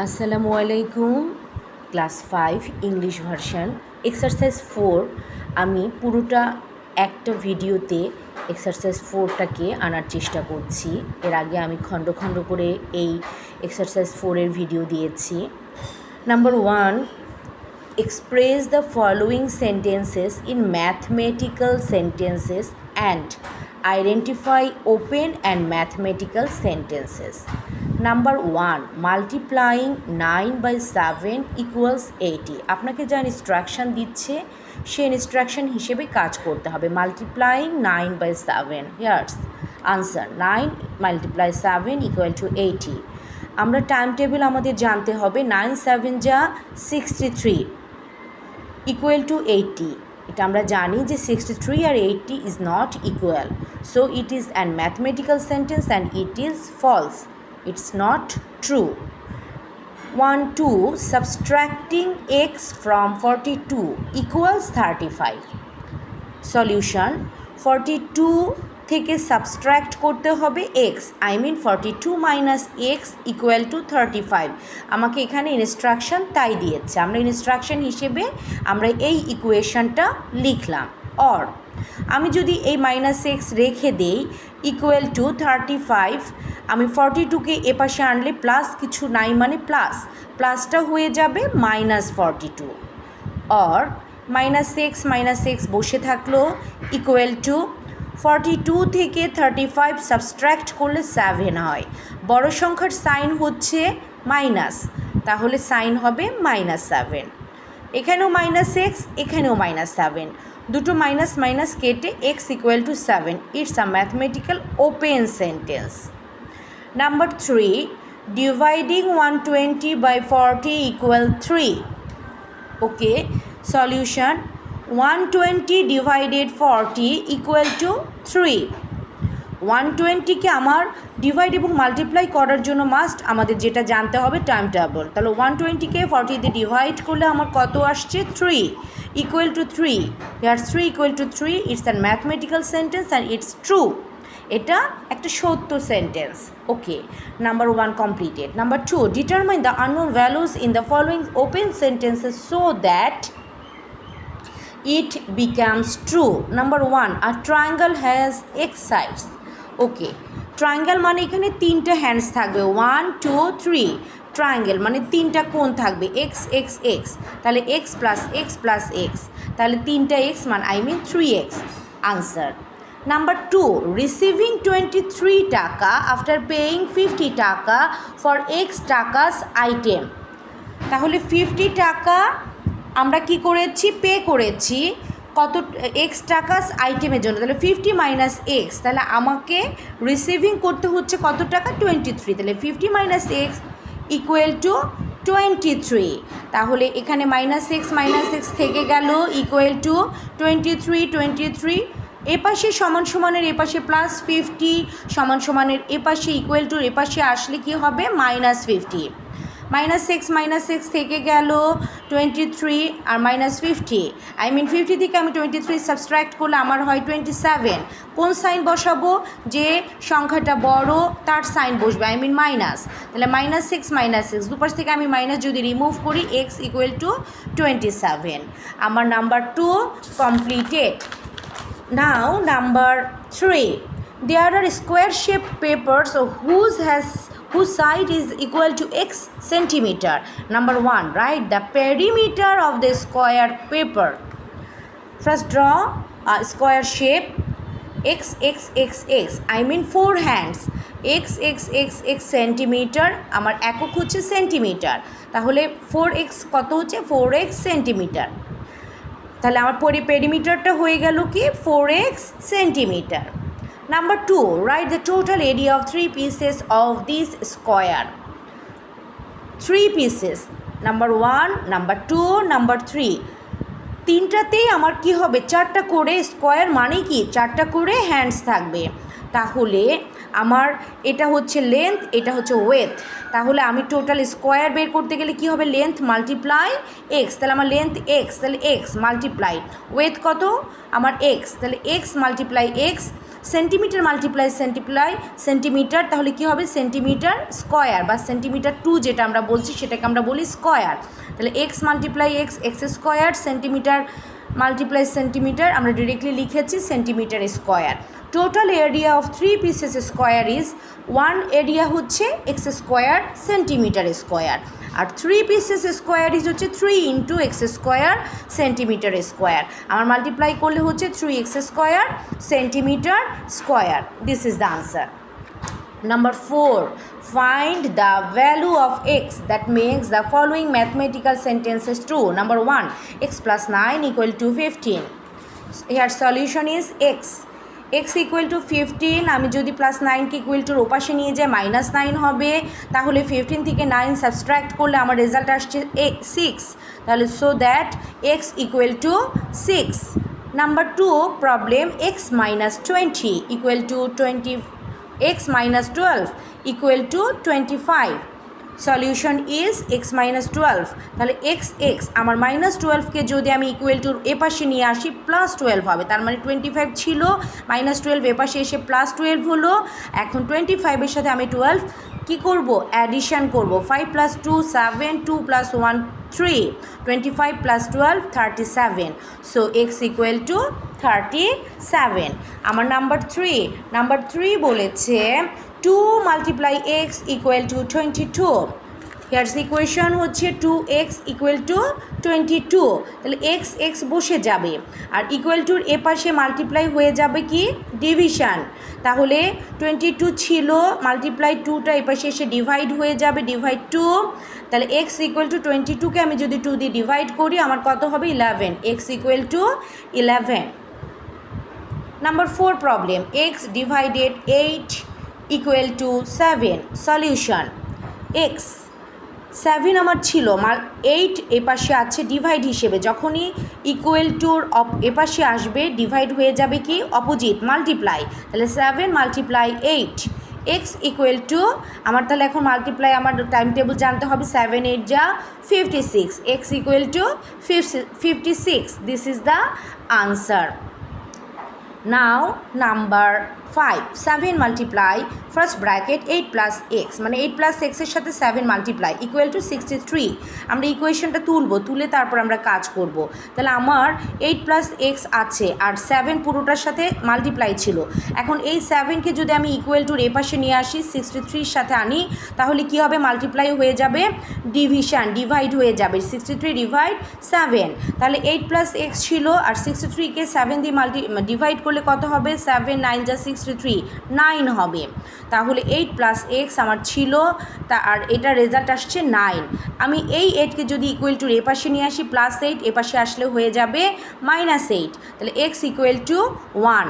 আসসালামু আলাইকুম। Class 5 English version exercise 4 আমি পুরোটা একটা ভিডিওতে এক্সারসাইজ 4টাকে আনার চেষ্টা করছি। এর আগে আমি খণ্ড খণ্ড করে এই এক্সারসাইজ 4-এর ভিডিও দিয়েছি। Number 1, express the following sentences in mathematical sentences and identify open and mathematical sentences. Number 1, multiplying 9 by 7 equals 80. আপনাকে যা ইনস্ট্রাকশন দিচ্ছে সেই ইনস্ট্রাকশন হিসেবে কাজ করতে হবে। Multiplying 9 by 7, here's answer 9 multiply 7 equal to 80। আমরা টাইম টেবিল আমাদের জানতে হবে। 9 7 যা 63 equal to 80. এটা আমরা জানি যে 63 আর 80 is not equal. So it is an mathematical sentence and it is false. It's not true. 1 2, subtracting x from 42 equals 35. Solution, 42 থেকে সাবস্ট্র্যাক্ট করতে হবে x, I mean 42 minus x equal to 35। আমাকে এখানে ইনস্ট্রাকশন তাই দিয়েছে, আমরা ইনস্ট্রাকশন হিসেবে আমরা এই ইকুয়েশনটা লিখলাম। অর আমি যদি এই মাইনাস এক্স রেখে দেই ইকুয়াল টু 35, আমি 42কে এপাশে আনলে প্লাস কিছু নাই মানে প্লাসটা হয়ে যাবে মাইনাস 42। অর মাইনাস এক্স বসে থাকলো ইকুয়াল টু 42 থেকে 35 সাবস্ট্র্যাক্ট করলে 7 হয়। বড় সংখ্যার সাইন হচ্ছে মাইনাস, তাহলে সাইন হবে -7। এখানেও -x, এখানেও -7, দুটো মাইনাস কেটে x equal to 7। It's a mathematical open sentence. Number 3, dividing 120 by 40 equal 3। Okay, solution, 120 divided 40 equal to 3। 120কে আমার ডিভাইড এবং মাল্টিপ্লাই করার জন্য মাস্ট আমাদের যেটা জানতে হবে টাইম টেবল। তাহলে 120কে 40 দিয়ে ডিভাইড করলে আমার কত আসছে 3 equal to 3। Here 3 equal to 3, it's an mathematical sentence and it's true. এটা একটা সত্য sentence. Okay, number 1 completed. Number 2, determine the unknown values in the following open sentences so that it becomes true. Number 1, a triangle has x sides. Okay, triangle মানে এখানে তিনটা hands থাকবে, 1 2 3। Triangle মানে তিনটা কোণ থাকবে, এক্স এক্স এক্স, তাহলে x plus x, তাহলে তিনটা এক্স মানে I mean 3x। Answer. Number 2, receiving 23 টাকা আফটার পেয়িং 50 টাকা ফর এক্স টাকাস আইটেম। তাহলে 50 টাকা আমরা কি করেছি, পে করেছি কত এক্স টাকাস আইটেমের জন্য, তাহলে 50 মাইনাস এক্স, তাহলে আমাকে রিসিভিং করতে হচ্ছে কত টাকা 23, তাহলে 50 মাইনাস এক্স ইকুয়াল টু 23। তাহলে এখানে মাইনাস এক্স থেকে গেল ইকুয়াল টু 23। এপাশে সমানের এপাশে প্লাস 50 সমানের এপাশে ইকুয়াল টু এপাশে আসলে কি হবে -50। মাইনাস এক্স থেকে গেল 23 আর -50, আই মিন 50 থেকে আমি 23 সাবস্ট্র্যাক্ট করলে আমার হয় 27। কোন সাইন বসাবো, যে সংখ্যাটা বড় তার সাইন বসবে, আই মিন মাইনাস। তাহলে মাইনাস দুপাশ থেকে আমি মাইনাস যদি রিমুভ করি এক্স ইকুয়াল টু 27। আমার number 2 completed. Now number 3, there are square shaped papers whose side is equal to x centimeter. Number 1, write the perimeter of the square paper. First, draw a square shape x, I mean 4 hands, x centimetre, আমার একক হচ্ছে centimetre, তাহলে 4x কত হচ্ছে 4x centimetre, তাহলে আমার পেরিমিটারটা হয়ে গেল কি 4x centimetre. Number 2, write the total area of 3 pieces of this square. 3 pieces, number 1, number 2, number 3, তিনটাতেই আমার কি হবে 4টা করে স্কোয়ার, মানে কি 4টা করে হ্যান্ডস থাকবে। তাহলে আমার এটা হচ্ছে লেন্থ, এটা হচ্ছে ওয়েথ, তাহলে আমি টোটাল স্কোয়ার বের করতে গেলে কি হবে লেন্থ মাল্টিপ্লাই এক্স, তাহলে আমার লেন্থ এক্স, তাহলে এক্স মাল্টিপ্লাই ওয়েথ কত আমার এক্স, তাহলে x multiply x centimetre multiply centimetre, তাহলে কী হবে সেন্টিমিটার স্কোয়ার বা সেন্টিমিটার 2 যেটা আমরা বলছি সেটাকে আমরা বলি স্কোয়ার। তাহলে x multiply x square, centimetre multiply centimetre আমরা ডিরেক্টলি লিখেছি centimetre square. Total area of 3 pieces square is 1 area হচ্ছে এক্স স্কোয়ার সেন্টিমিটার স্কোয়ার, আর 3 পিসেস স্কোয়ার ইজ হচ্ছে 3 into x square centimetre square. আমার মাল্টিপ্লাই করলে হচ্ছে 3x square centimetre square. This is the answer. Number 4, find the value of x that makes the following mathematical sentences true. Number 1, x plus 9 equal to 15. Here solution is x equal to 15, আমি যদি plus 9কে equal টুর ওপাশে নিয়ে যাই -9 হবে, তাহলে 15 থেকে 9 subtract করলে আমার রেজাল্ট আসছে 6, তাহলে so that x equal to 6। Number 2 problem x minus 20 equal to 20, x minus 12 equal to 25. Solution is x minus 12, তাহলে x আমার -12কে যদি আমি ইকুয়াল টুর এপাশে নিয়ে আসি +12 হবে, তার মানে 25 ছিল, -12 এপাশে এসে +12 হলো। এখন 25-এর সাথে আমি 12 কী করব, অ্যাডিশান করব, 5 + 2 7, 2 + 1 3, 25 + 12 37, সো x ইকুয়াল টু 37। আমার নাম্বার 3 বলেছে 2 multiply x equal to 22. Here's the equation হচ্ছে 2x equal to 22, তাহলে x বসে যাবে আর ইকুয়াল টুর এপাশে মাল্টিপ্লাই হয়ে যাবে কি ডিভিশন, তাহলে 22 ছিল মাল্টিপ্লাই 2টা এপাশে এসে ডিভাইড হয়ে যাবে, ডিভাইড 2, তাহলে x ইকুয়াল টু 22কে আমি যদি 2 দিয়ে ডিভাইড করি আমার কত হবে 11, x equal to 11। Number 4 problem x divided 8 equal to 7. Solution x 7 আমার ছিল, 8 এপাশে আছে ডিভাইড হিসেবে, যখনই ইকুয়াল টুর এপাশে আসবে ডিভাইড হয়ে যাবে কি অপোজিট মাল্টিপ্লাই, তাহলে 7 মাল্টিপ্লাই 8, x ইকুয়াল টু আমার, তাহলে এখন মাল্টিপ্লাই আমার টাইম টেবিল জানতে হবে, 7 8 যা 56, x equal to 56, this is the answer. Now number 5, 7 multiply first bracket 8 plus x, মানে 8 plus x এর সাথে 7 মাল্টিপ্লাই ইকুয়াল টু 63। আমরা ইকুয়েশনটা তুলে তারপর আমরা কাজ করব। তাহলে আমার 8 plus x আছে আর 7 পুরোটার সাথে মাল্টিপ্লাই ছিল, এখন এই 7কে যদি আমি ইকুয়াল টুর এপাশে নিয়ে আসি 63-র সাথে আনি, তাহলে কি হবে মাল্টিপ্লাই হয়ে যাবে ডিভাইড হয়ে যাবে, 63 ডিভাইড 7, তাহলে 8 plus x ছিল আর 63কে 7 দিয়ে ডিভাইড করলে কত হবে, 7 9 যা 63, 9 হবে, তাহলে 8 plus x আমার ছিল আর এটা রেজাল্ট আসছে 9। আমি এই 8কে যদি ইকুয়াল টুর এপাশে নিয়ে আসি +8 এপাশে আসলে হয়ে যাবে -8, তাহলে x ইকুয়াল টু 1,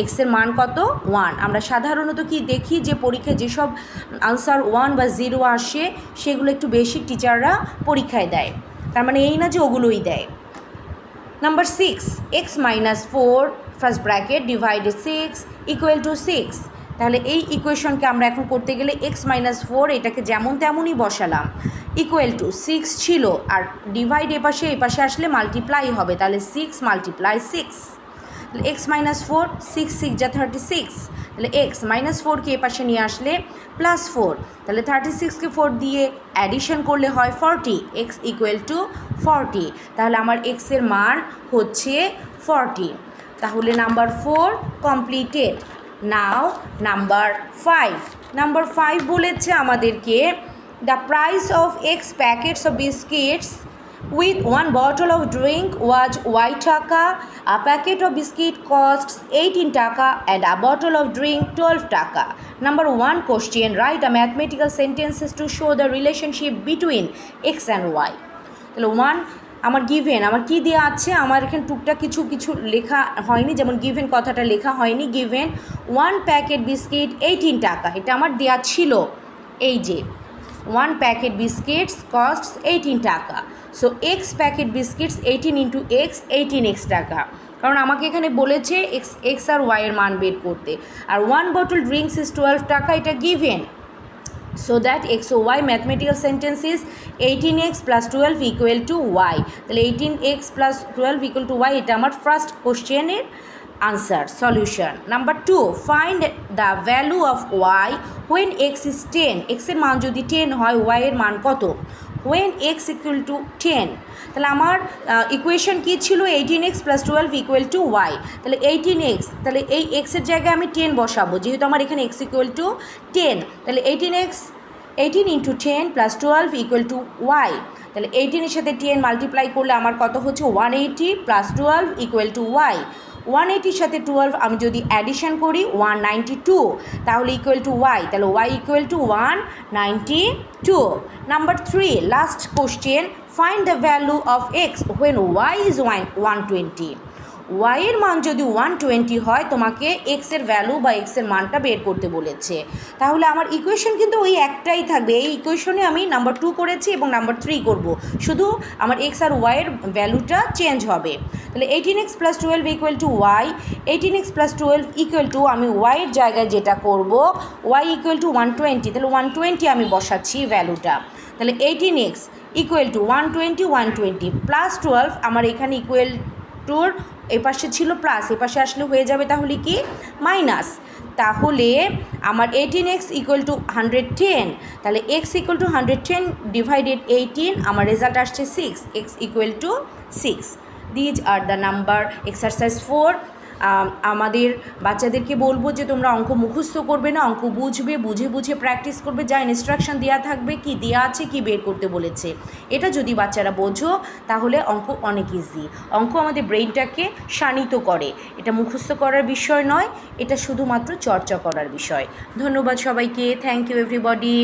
এক্সের মান কত 1। আমরা সাধারণত কি দেখি যে পরীক্ষায় যেসব আনসার 1 বা 0 আসে সেগুলো একটু বেশি টিচাররা পরীক্ষায় দেয়, তার মানে এই না যে ওগুলোই দেয়। Number 6, x minus 4 first bracket divided 6 equal to 6, তাহলে এই ইকুয়েশনকে আমরা এখন করতে গেলে x minus 4 এটাকে যেমন তেমনই বসালাম, ইকুয়াল টু 6 ছিল আর ডিভাইড এপাশে আসলে মাল্টিপ্লাই হবে, তাহলে 6 মাল্টিপ্লাই 6, তাহলে x minus 4 6 6 যা 36, তাহলে x minus 4কে এপাশে নিয়ে আসলে +4, তাহলে 36কে 4 দিয়ে অ্যাডিশন করলে হয় 40, x ইকুয়াল টু 40, তাহলে আমার x এর মান হচ্ছে 40, তাহলে নাম্বার 4 কমপ্লিটেড। নাও নাম্বার 5 বলেছে আমাদেরকে the price of x packets of biscuits with 1 bottle of drink was y টাকা, a packet of biscuit costs 18 টাকা and a bottle of drink 12 টাকা। Number 1 question, write a mathematical sentences to show the relationship between x and y। তাহলে 1 আমার given, আমার কি দেওয়া আছে, আমার এখানে টুকটাক কিছু লেখা হয়নি, যেমন গিভেন কথাটা লেখা হয়নি, গিভেন 1 প্যাকেট বিস্কিট 18 টাকা, এটা আমার দেওয়া ছিল, এই যে 1 প্যাকেট বিস্কিটস কস্টস 18 টাকা, so x packet biscuits 18 into x 18x টাকা, কারণ আমাকে এখানে বলেছে এক্স আর ওয়াইয়ের মান বের করতে, আর 1 বটল ড্রিঙ্কস ইজ 12 টাকা, এটা given, so that x o y mathematical sentence is 18x plus 12 equal to y, তাহলে 18x plus 12 equal to y, এটা আমার ফার্স্ট কোশ্চেনের answer solution. Number 2, find the value of y when x is 10. x এর মান যদি 10 হয় y এর মান কত? when x equal to 10, তাহলে আমার ইকুয়েশন কি ছিল 18x + 12 = y, তাহলে 18x, তাহলে এই x এর জায়গায় আমি 10 বসাবো যেহেতু আমার এখানে x = 10, তাহলে 18 × 10 + 12 = y, তাহলে 18 এর সাথে 10 মাল্টিপ্লাই করলে আমার কত হচ্ছে 180 + 12 = y, 180 সাথে 12 আমি যদি অ্যাডিশন করি 192, তাহলে ইকুয়াল টু y, তাহলে y equal to 192. Number 3, last question, find the value of x when y is 120. y এর মান যদি 120 হয় তোমাকে x এর ভ্যালু বা x এর মানটা বের করতে বলেছে, তাহলে আমার ইকুয়েশন কিন্তু ওই একটাই থাকবে। এই ইকুয়েশনে আমি নাম্বার 2 করেছি এবং নাম্বার 3 করব, শুধু আমার x আর y এর ভ্যালুটা চেঞ্জ হবে। তাহলে 18x + 12 = y, 18x + 12 = আমি y এর জায়গায় যেটা করব y = 120, তাহলে 120 আমি বসাচ্ছি ভ্যালুটা, তাহলে 18x = 120 + 12, আমার এখানে ইকুয়াল টুর এপাশে ছিল প্লাস, এপাশে আসলে হয়ে যাবে তাহলে কি মাইনাস, তাহলে আমার 18x = 110, তাহলে x = 110 / 18, আমার রেজাল্ট আসছে 6, x = 6. These are the number exercise 4. আমাদের বাচ্চাদেরকে বলবো যে তোমরা অঙ্ক মুখস্থ করবে না, অঙ্ক বুঝবে, বুঝে প্র্যাকটিস করবে, যা ইনস্ট্রাকশন দেওয়া থাকবে, কি দেওয়া আছে, কি বের করতে বলেছে, এটা যদি বাচ্চারা বোঝো তাহলে অঙ্ক অনেক ইজি। অঙ্ক আমাদের ব্রেইনটাকে শানিত করে, এটা মুখস্থ করার বিষয় নয়, এটা শুধুমাত্র চর্চা করার বিষয়। ধন্যবাদ সবাইকে, থ্যাংক ইউ এভরিবডি।